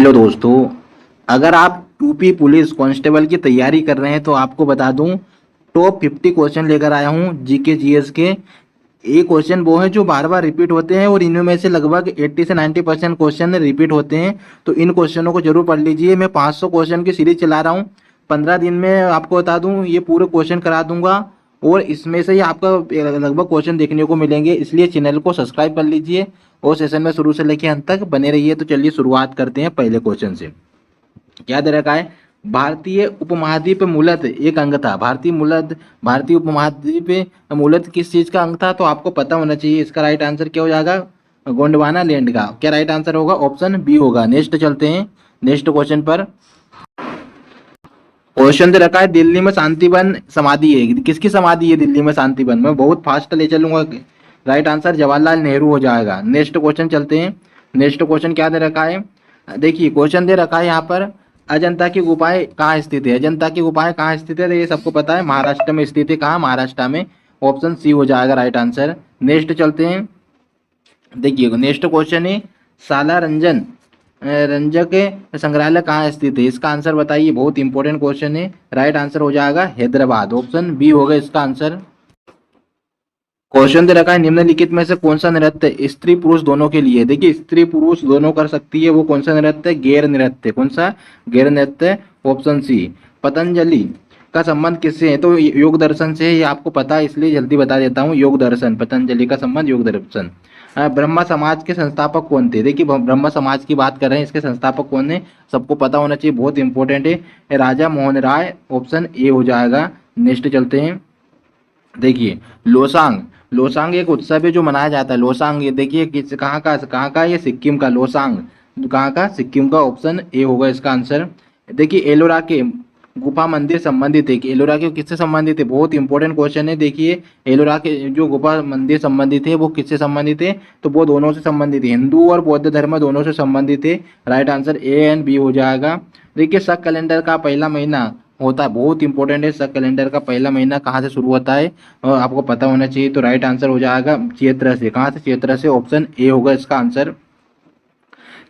Hello दोस्तों, अगर आप यूपी पुलिस कांस्टेबल की तैयारी कर रहे हैं तो आपको बता दूं टॉप 50 क्वेश्चन लेकर आया हूं जीके जीएस के। ये क्वेश्चन वो है जो बार बार रिपीट होते हैं और इनमें से लगभग 80 से 90% क्वेश्चन रिपीट होते हैं। तो इन क्वेश्चनों को जरूर पढ़ लीजिए। मैं 500 क्वेश्चन की सीरीज चला रहा हूँ। 15 दिन में आपको बता दूं ये पूरे क्वेश्चन करा दूंगा और इसमें से ही आपका लगभग क्वेश्चन देखने को मिलेंगे। इसलिए चैनल को सब्सक्राइब कर लीजिए और सेशन में शुरू से लेकर अंत तक बने रहिए। तो चलिए शुरुआत करते हैं पहले क्वेश्चन से। क्या दे रखा है? भारतीय उपमहाद्वीप मूलत एक अंग था। भारतीय उपमहाद्वीप मूलत किस चीज का अंग था? तो आपको पता होना चाहिए। इसका राइट आंसर क्या हो जाएगा? गोंडवाना लैंड का। क्या राइट आंसर होगा? ऑप्शन बी होगा। नेक्स्ट चलते हैं नेक्स्ट क्वेश्चन पर। क्वेश्चन दे रखा है दिल्ली में शांतिवन समाधि है। किसकी समाधि है दिल्ली में शांतिवन? मैं बहुत फास्ट ले चलूंगा। राइट आंसर जवाहरलाल नेहरू हो जाएगा। नेक्स्ट क्वेश्चन चलते हैं। नेक्स्ट क्वेश्चन क्या दे रखा है? देखिए क्वेश्चन दे रखा है यहाँ पर अजंता की गुफाएं कहाँ स्थित है? अजंता की गुफाएं कहाँ स्थित है? तो ये सबको पता है महाराष्ट्र में स्थित है। कहाँ? महाराष्ट्र में। ऑप्शन सी हो जाएगा राइट आंसर। नेक्स्ट चलते हैं। देखिए नेक्स्ट क्वेश्चन है साला रंजक संग्रहालय कहाँ स्थित है? इसका आंसर बताइए। बहुत इंपॉर्टेंट क्वेश्चन है। राइट आंसर हो जाएगा हैदराबाद। ऑप्शन बी होगा इसका आंसर। क्वेश्चन दे रखा है निम्नलिखित में से कौन सा नृत्य स्त्री पुरुष दोनों के लिए? देखिए स्त्री पुरुष दोनों कर सकती है। वो कौन सा नृत्य है? गैर नृत्य। कौन सा? गैर नृत्य। Option C. पतंजलि का संबंध किससे है? तो योग दर्शन से है। ये आपको पता है इसलिए जल्दी बता देता हूँ। योग दर्शन, पतंजलि का संबंध योग दर्शन। ब्रह्मा समाज के संस्थापक कौन थे? देखिए ब्रह्मा समाज की बात कर रहे हैं। इसके संस्थापक कौन है? सबको पता होना चाहिए। बहुत इंपॉर्टेंट है। राजा मोहन राय। ऑप्शन ए हो जाएगा। नेक्स्ट चलते हैं। देखिए लोसांग एक उत्सव है जो मनाया जाता है। लोसांग ये देखिए किस कहाँ का? ये सिक्किम का। लोसांग कहाँ का? सिक्किम का। ऑप्शन ए होगा इसका आंसर। देखिए एलोरा के गुफा मंदिर संबंधित है कि एलोरा के किससे संबंधित है? बहुत इंपॉर्टेंट क्वेश्चन है। देखिए एलोरा के जो गुफा मंदिर संबंधित है वो किससे संबंधित है? तो वो दोनों से संबंधित है। हिंदू और बौद्ध धर्म दोनों से संबंधित है। Right answer A and B हो जाएगा। देखिए शक कैलेंडर का पहला महीना होता है। बहुत इंपॉर्टेंट है। शक कैलेंडर का पहला महीना कहाँ से शुरू होता है? और आपको पता होना चाहिए। तो राइट आंसर हो जाएगा चैत्र से। कहाँ से? चैत्र से। ऑप्शन ए होगा इसका आंसर।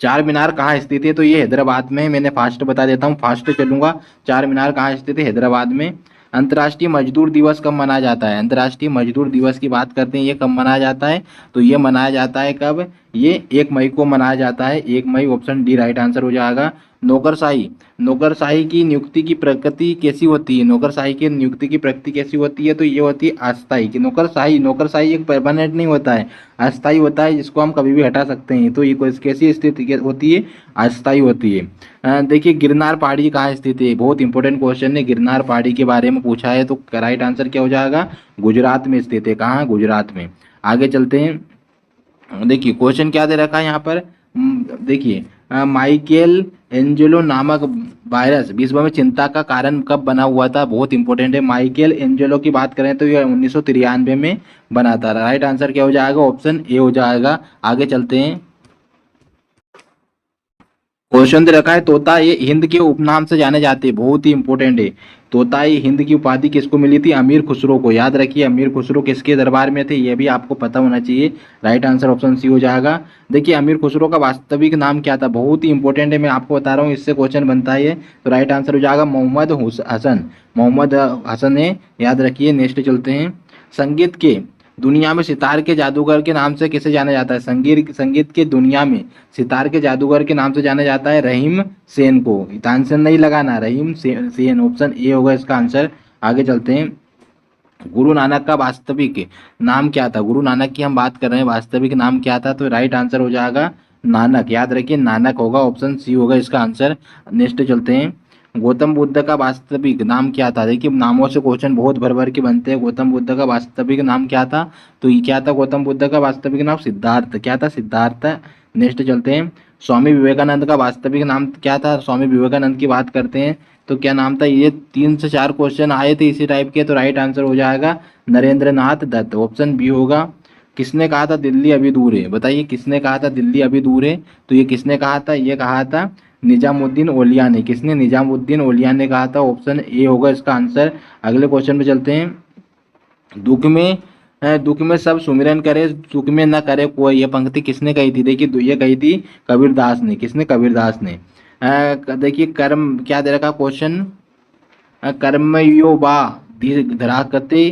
चार मीनार कहाँ स्थित है? तो ये हैदराबाद में। मैंने फास्ट बता देता हूँ, फास्ट चलूंगा। चार मीनार कहाँ स्थित है? हैदराबाद में। अंतर्राष्ट्रीय मजदूर दिवस कब मनाया जाता है? अंतर्राष्ट्रीय मजदूर दिवस की बात करते हैं। ये कब मनाया जाता है? तो ये मनाया जाता है कब? ये 1 मई को मनाया जाता है। 1 मई। ऑप्शन डी राइट आंसर हो जाएगा। नौकरशाही की नियुक्ति की प्रकृति कैसी होती है? नौकरशाही की नियुक्ति की प्रकृति कैसी होती है? तो ये होती है अस्थायी। कि नौकरशाही एक परमानेंट नहीं होता है, अस्थायी होता है, जिसको हम कभी भी हटा सकते हैं। तो ये कैसी स्थिति होती है? अस्थायी होती है। देखिए गिरनार पहाड़ी कहाँ स्थित है? बहुत इंपॉर्टेंट क्वेश्चन है। गिरनार पहाड़ी के बारे में पूछा है तो राइट आंसर क्या हो जाएगा? गुजरात में स्थित है। कहाँ? गुजरात में। आगे चलते हैं। देखिए क्वेश्चन क्या दे रखा है यहाँ पर? देखिए माइकेल एंजेलो नामक वायरस विश्व में चिंता का कारण कब बना हुआ था? बहुत इंपॉर्टेंट है। माइकेल एंजेलो की बात करें तो ये 1993 में बना था। राइट आंसर क्या हो जाएगा? ऑप्शन ए हो जाएगा। आगे चलते हैं। क्वेश्चन दे रखा है तोता ये हिंद के उपनाम से जाने जाते हैं। बहुत ही इंपॉर्टेंट है। तोता ये हिंद की उपाधि किसको मिली थी? अमीर खुसरो को। याद रखिए अमीर खुसरो किसके दरबार में थे? ये भी आपको पता होना चाहिए। राइट आंसर ऑप्शन सी हो जाएगा। देखिए अमीर खुसरो का वास्तविक नाम क्या था? बहुत ही इंपॉर्टेंट है। मैं आपको बता रहा हूँ, इससे क्वेश्चन बनता है। तो राइट आंसर हो जाएगा मोहम्मद हसन है। याद रखिए। नेक्स्ट चलते हैं। संगीत के दुनिया में सितार के जादूगर के नाम से किसे जाना जाता है? संगीत के दुनिया में सितार के जादूगर के नाम से जाना जाता है रहीम सेन को। तानसेन नहीं लगाना, रहीम सेन। ऑप्शन ए होगा इसका आंसर। आगे चलते हैं। गुरु नानक का वास्तविक नाम क्या था? गुरु नानक की हम बात कर रहे हैं, वास्तविक नाम क्या था? तो राइट आंसर हो जाएगा नानक। याद रखिए नानक होगा। ऑप्शन सी होगा इसका आंसर। नेक्स्ट चलते हैं। गौतम बुद्ध का वास्तविक नाम क्या था? देखिए नामों से क्वेश्चन बहुत भर भर के बनते हैं। गौतम बुद्ध का वास्तविक नाम क्या था? तो ये क्या था? गौतम बुद्ध का वास्तविक नाम सिद्धार्थ। क्या था? सिद्धार्थ। नेक्स्ट चलते हैं। स्वामी विवेकानंद का वास्तविक नाम क्या था? स्वामी विवेकानंद की बात करते हैं तो क्या नाम था? ये 3 से 4 क्वेश्चन आए थे इसी टाइप के। तो राइट आंसर हो जाएगा नरेंद्र नाथ दत्त। ऑप्शन बी होगा। किसने कहा था दिल्ली अभी दूर है? बताइए किसने कहा था दिल्ली अभी दूर है? तो ये किसने कहा था? ये कहा था निजामुद्दीन औलिया ने। किसने? निजामुद्दीन औलिया ने कहा था। ऑप्शन ए होगा इसका आंसर। अगले क्वेश्चन पे चलते हैं। दुख में सब सुमिरन करे, सुख में न करे कोई। ये पंक्ति किसने कही थी? देखिए ये कही थी कबीरदास ने। किसने? कबीरदास ने। देखिए कर्म क्या दे रखा क्वेश्चन, कर्मयो वा धीराकते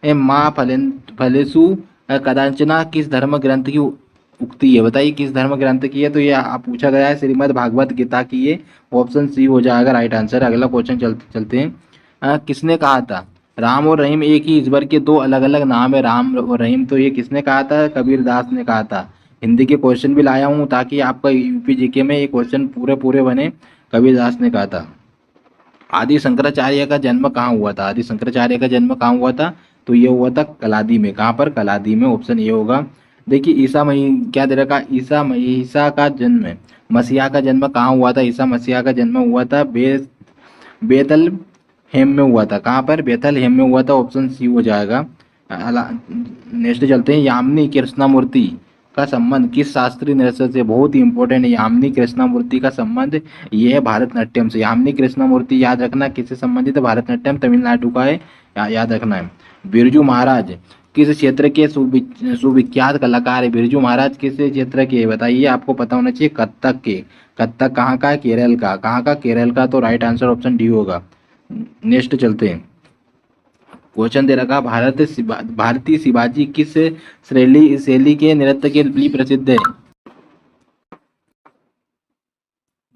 माँ फलेषु कदाचना किस धर्म ग्रंथ की उक्ति है, बताइए किस धर्म ग्रंथ की है। तो ये पूछा गया है श्रीमद् भागवत गीता की, ये ऑप्शन सी हो जाएगा राइट आंसर। अगला क्वेश्चन चलते हैं। किसने कहा था राम और रहीम एक ही ईश्वर के दो अलग अलग नाम है, राम और रहीम, तो ये किसने कहा था, कबीर दास ने कहा था। हिंदी के क्वेश्चन भी लाया हूँ ताकि आपका यूपी जीके में ये क्वेश्चन पूरे पूरे बने। कबीर दास ने कहा था। आदि शंकराचार्य का जन्म कहाँ हुआ था, आदि शंकराचार्य का जन्म कहाँ हुआ था, तो ये हुआ था कलादी में। कहाँ पर, कलादी में, ऑप्शन ये होगा। देखिए ईसा मही क्या दे रखा, ईसा का जन्म, मसीहा का जन्म कहाँ हुआ था, ईसा मसीहा का जन्म हुआ था बेतल हेम में हुआ था। कहाँ पर, बेतल हेम में हुआ था, ऑप्शन सी हो जाएगा। नेक्स्ट चलते हैं। यामिनी कृष्णमूर्ति का संबंध किस शास्त्रीय नृत्य से, बहुत ही इंपॉर्टेंट है। यामिनी कृष्णमूर्ति का संबंध ये है भरतनाट्यम से। यामिनी कृष्णमूर्ति याद रखना किससे संबंधित है, भरतनाट्यम तमिलनाडु का है, याद रखना है। बिरजू महाराज किस क्षेत्र के सुविख्यात कलाकार है, बिरजू महाराज किस क्षेत्र के, बताइए, आपको पता होना चाहिए, कथक के। कथक कहाँ का है, केरल का। कहाँ का, केरल का, तो राइट आंसर ऑप्शन डी होगा। नेक्स्ट चलते हैं। क्वेश्चन दे रखा, भारतीय शिवाजी किस शैली के नृत्य के लिए प्रसिद्ध है।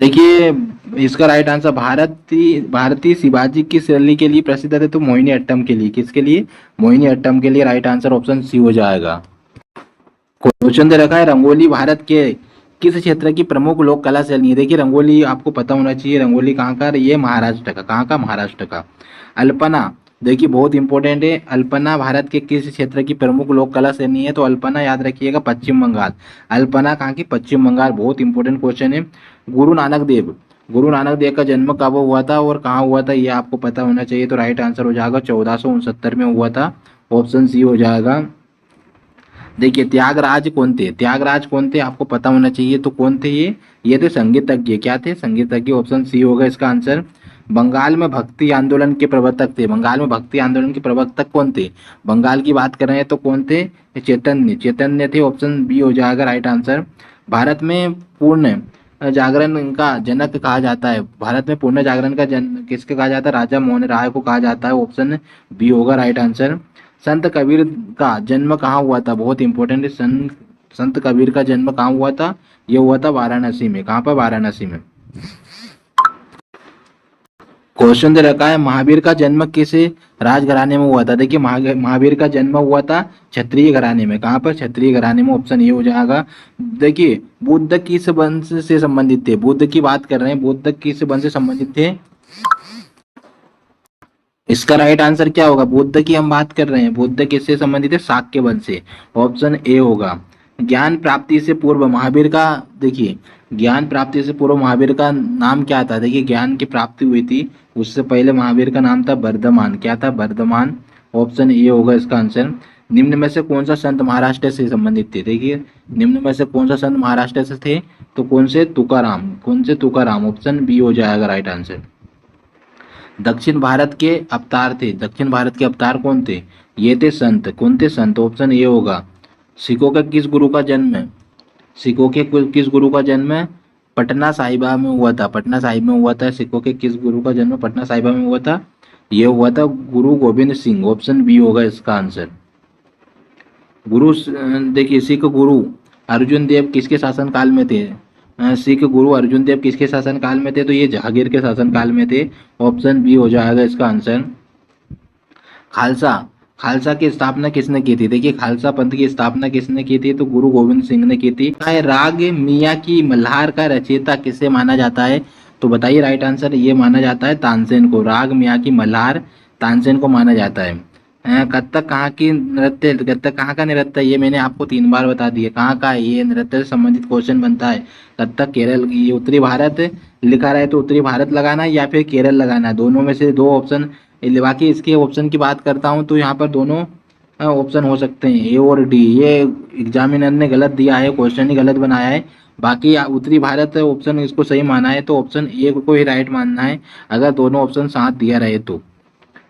देखिए इसका राइट आंसर, भारतीय शिवाजी किस शैली के लिए प्रसिद्ध है, तो मोहिनी अट्टम के लिए। किसके लिए, मोहिनी अट्टम के लिए, राइट आंसर ऑप्शन सी हो जाएगा। क्वेश्चन दे रखा है, रंगोली भारत के किस क्षेत्र की प्रमुख लोक कला शैली है। देखिए रंगोली आपको पता होना चाहिए, रंगोली कहाँ का, ये महाराष्ट्र का। कहाँ का, महाराष्ट्र का। अल्पना, देखिए बहुत इंपॉर्टेंट है, अल्पना भारत के किस क्षेत्र की प्रमुख लोक कला शैली है, तो अल्पना याद रखिएगा पश्चिम बंगाल। अल्पना कहाँ की, पश्चिम बंगाल। बहुत इंपॉर्टेंट क्वेश्चन है। गुरु नानक देव का जन्म कब हुआ था और कहाँ हुआ था, ये आपको पता होना चाहिए, तो राइट आंसर हो जाएगा 1469 में हुआ था, ऑप्शन सी हो जाएगा। देखिए त्यागराज कौन थे आपको पता होना चाहिए, तो कौन थे ये थे संगीतज्ञ। क्या थे, संगीतज्ञ, ऑप्शन सी होगा इसका आंसर। बंगाल में भक्ति आंदोलन के प्रवर्तक थे, बंगाल में भक्ति आंदोलन के प्रवर्तक कौन थे, बंगाल की बात कर रहे हैं तो कौन थे, चैतन्य थे, ऑप्शन बी हो जाएगा राइट आंसर। भारत में पूर्ण जागरण का जनक कहा जाता है, भारत में पूर्ण जागरण का जन किसके कहा जाता है, राजा मोहन राय को कहा जाता है, ऑप्शन बी होगा राइट आंसर। संत कबीर का जन्म कहाँ हुआ था, बहुत इंपॉर्टेंट है, संत कबीर का जन्म कहाँ हुआ था, ये हुआ था वाराणसी में। कहाँ पर, वाराणसी में। क्वेश्चन दे रखा है, महावीर का जन्म किस राजघराने में हुआ था। देखिए महावीर का जन्म हुआ था क्षत्रिय घराने में। कहाँ पर, क्षत्रिय घराने में, ऑप्शन ये हो जाएगा। देखिए बुद्ध किस वंश से संबंधित थे, बुद्ध की बात कर रहे हैं, बुद्ध किस वंश से संबंधित थे, इसका राइट आंसर क्या होगा, बुद्ध की हम बात कर रहे हैं, बुद्ध किससे संबंधित है, शाक्य वंश से, ऑप्शन ए होगा। ज्ञान प्राप्ति से पूर्व महावीर का, देखिए ज्ञान प्राप्ति से पूर्व महावीर का नाम क्या था, देखिए ज्ञान की प्राप्ति हुई थी उससे पहले महावीर का नाम था वर्धमान। क्या था, वर्धमान, ऑप्शन ए होगा इसका आंसर। निम्न में से कौन सा संत महाराष्ट्र से संबंधित थे, देखिए निम्न में से कौन सा संत महाराष्ट्र से थे, तो कौन से, तुकाराम। कौन से, तुकाराम, ऑप्शन बी हो जाएगा राइट आंसर। दक्षिण भारत के अवतार थे, दक्षिण भारत के अवतार कौन थे, ये थे संत। कौन थे, संत, ऑप्शन ए होगा। सिखों का किस गुरु का जन्म है, सिखों के किस गुरु का जन्म पटना साहिबा में हुआ था, पटना साहिब में हुआ था। सिखों के किस गुरु का जन्म पटना साहिबा में हुआ था, ये हुआ था गुरु गोविंद सिंह, ऑप्शन बी होगा इसका आंसर। देखिए सिख गुरु अर्जुन देव किसके शासन काल में थे, सिख गुरु अर्जुन देव किसके शासन काल में थे, तो ये जहांगीर के शासन काल में थे, ऑप्शन बी हो जाएगा इसका आंसर। खालसा, खालसा की स्थापना किसने की थी, देखिए खालसा पंथ की स्थापना किसने की थी, तो गुरु गोविंद सिंह ने की थी। राग मियाँ की मल्हार का रचयिता किसे माना जाता है, तो बताइए राइट आंसर, ये माना जाता है तानसेन को, राग मियाँ की मल्हार तानसेन को माना जाता है। कथक कहाँ की नृत्य, कथक कहाँ का नृत्य है, ये मैंने आपको 3 बार बता दिया, कहाँ का है ये नृत्य से संबंधित क्वेश्चन बनता है। कथक केरल, ये उत्तरी भारत लिखा रहा है तो उत्तरी भारत लगाना है या फिर केरल लगाना है, दोनों में से 2 ऑप्शन। बाकी इसके ऑप्शन की बात करता हूँ तो यहाँ पर दोनों ऑप्शन हो सकते हैं, ए और डी। ये एग्जामिनर ने गलत दिया है, क्वेश्चन ही गलत बनाया है। बाकी उत्तरी भारत ऑप्शन इसको सही माना है तो ऑप्शन ए को ही राइट मानना है, अगर दोनों ऑप्शन साथ दिया रहे तो।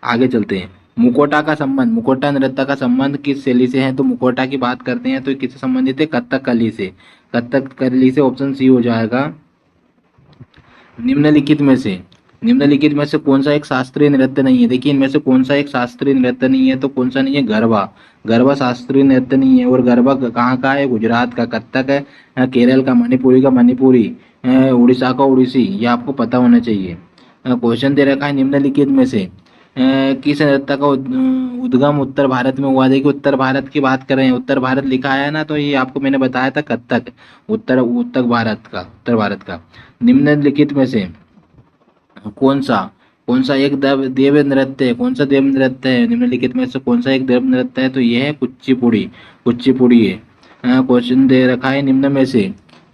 आगे चलते हैं। मुखौटा का संबंध, मुखौटा नृत्य का संबंध किस शैली से है, तो मुखौटा की बात करते हैं तो किससे संबंधित है, कथकली से, कथकली से, ऑप्शन सी हो जाएगा। निम्नलिखित में से कौन सा एक शास्त्रीय नृत्य नहीं है? देखिए इनमें से कौन सा एक शास्त्रीय नृत्य नहीं है? तो कौन सा नहीं है? गरबा। गरबा शास्त्रीय नृत्य नहीं है। और गरबा कहाँ का है? गुजरात का। कथक है केरल का। मणिपुरी का मणिपुरी। उड़ीसा का उड़ीसी। ये आपको पता होना चाहिए। क्वेश्चन दे रखा है निम्नलिखित में से किस नृत्य का उद्गम उत्तर भारत में हुआ? देखिए उत्तर भारत की बात करें, उत्तर भारत लिखा है ना, तो ये आपको मैंने बताया था कथक। उत्तर भारत का निम्नलिखित में से कौन सा कौन सा एक देव नृत्य है? कौन सा देव नृत्य है? निम्नलिखित में से कौन सा एक देव नृत्य है? तो ये है कुचिपुड़ी। कुचिपुड़ी है। क्वेश्चन दे रखा है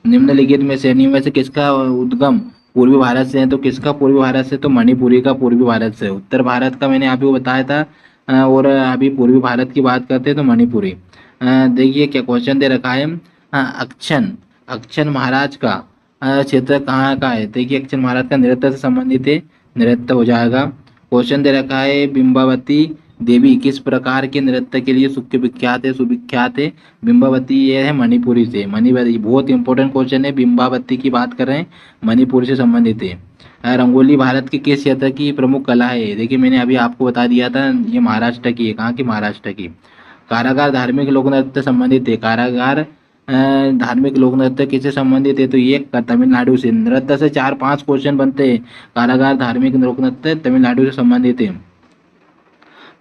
निम्नलिखित में से किसका उद्गम पूर्वी भारत से है? तो किसका पूर्वी भारत से? तो मणिपुरी का पूर्वी भारत से। उत्तर भारत का मैंने आपको बताया था। और अभी पूर्वी भारत की बात करते हैं तो मणिपुरी। देखिए क्या क्वेश्चन दे रखा है। अक्षन अक्षन महाराज का क्षेत्र कहाँ का है? देखिए अक्षर महाराज का नृत्य से संबंधित है। नृत्य हो जाएगा। क्वेश्चन दे रखा है बिंबावती देवी किस प्रकार के नृत्य के लिए सुविख्यात है? बिंबावती ये है मणिपुरी से। मणिपुरी बहुत इंपॉर्टेंट क्वेश्चन है। बिंबावती की बात कर रहे हैं, मणिपुर से संबंधित है। रंगोली भारत के किस क्षेत्र की प्रमुख कला है? देखिए मैंने अभी आपको बता दिया था, ये महाराष्ट्र की है। कहाँ की? महाराष्ट्र की। कारागार धार्मिक लोक नृत्य संबंधित है। कारागार धार्मिक लोक नृत्य किससे संबंधित है? तो ये तमिलनाडु से। नृत्य से 4-5 क्वेश्चन बनते हैं। कारागार धार्मिक लोक नृत्य तमिलनाडु से संबंधित है।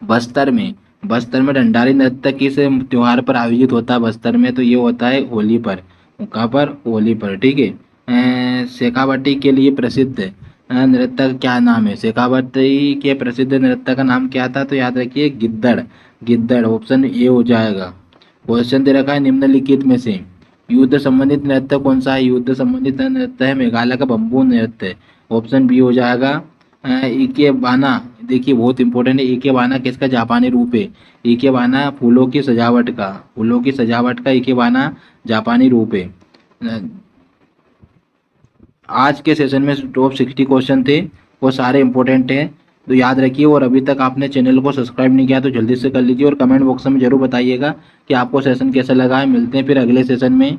बस्तर में डंडारी नृत्य किस त्योहार पर आयोजित होता है? बस्तर में तो ये होता है होली पर। कहाँ पर? होली पर। ठीक है। शेखावटी के लिए प्रसिद्ध नृत्य का क्या नाम है? शेखावटी के प्रसिद्ध नृत्य का नाम क्या था? तो याद रखिए गिद्दड़। गिद्दड़ ऑप्शन ए हो जाएगा। क्वेश्चन दे रखा है निम्नलिखित में से युद्ध संबंधित नृत्य कौन सा है? युद्ध संबंधित नृत्य है मेघालय का बम्बू नृत्य। ऑप्शन बी हो जाएगा। इके बाना। देखिए बहुत इंपॉर्टेंट है। इके बाना किसका जापानी रूप है? इके बाना फूलों की सजावट का इके बाना जापानी रूप है। आज के सेशन में टॉप 60 क्वेश्चन थे, वो सारे इंपॉर्टेंट हैं, तो याद रखिए। और अभी तक आपने चैनल को सब्सक्राइब नहीं किया तो जल्दी से कर लीजिए और कमेंट बॉक्स में जरूर बताइएगा कि आपको सेशन कैसा लगा है। मिलते हैं फिर अगले सेशन में।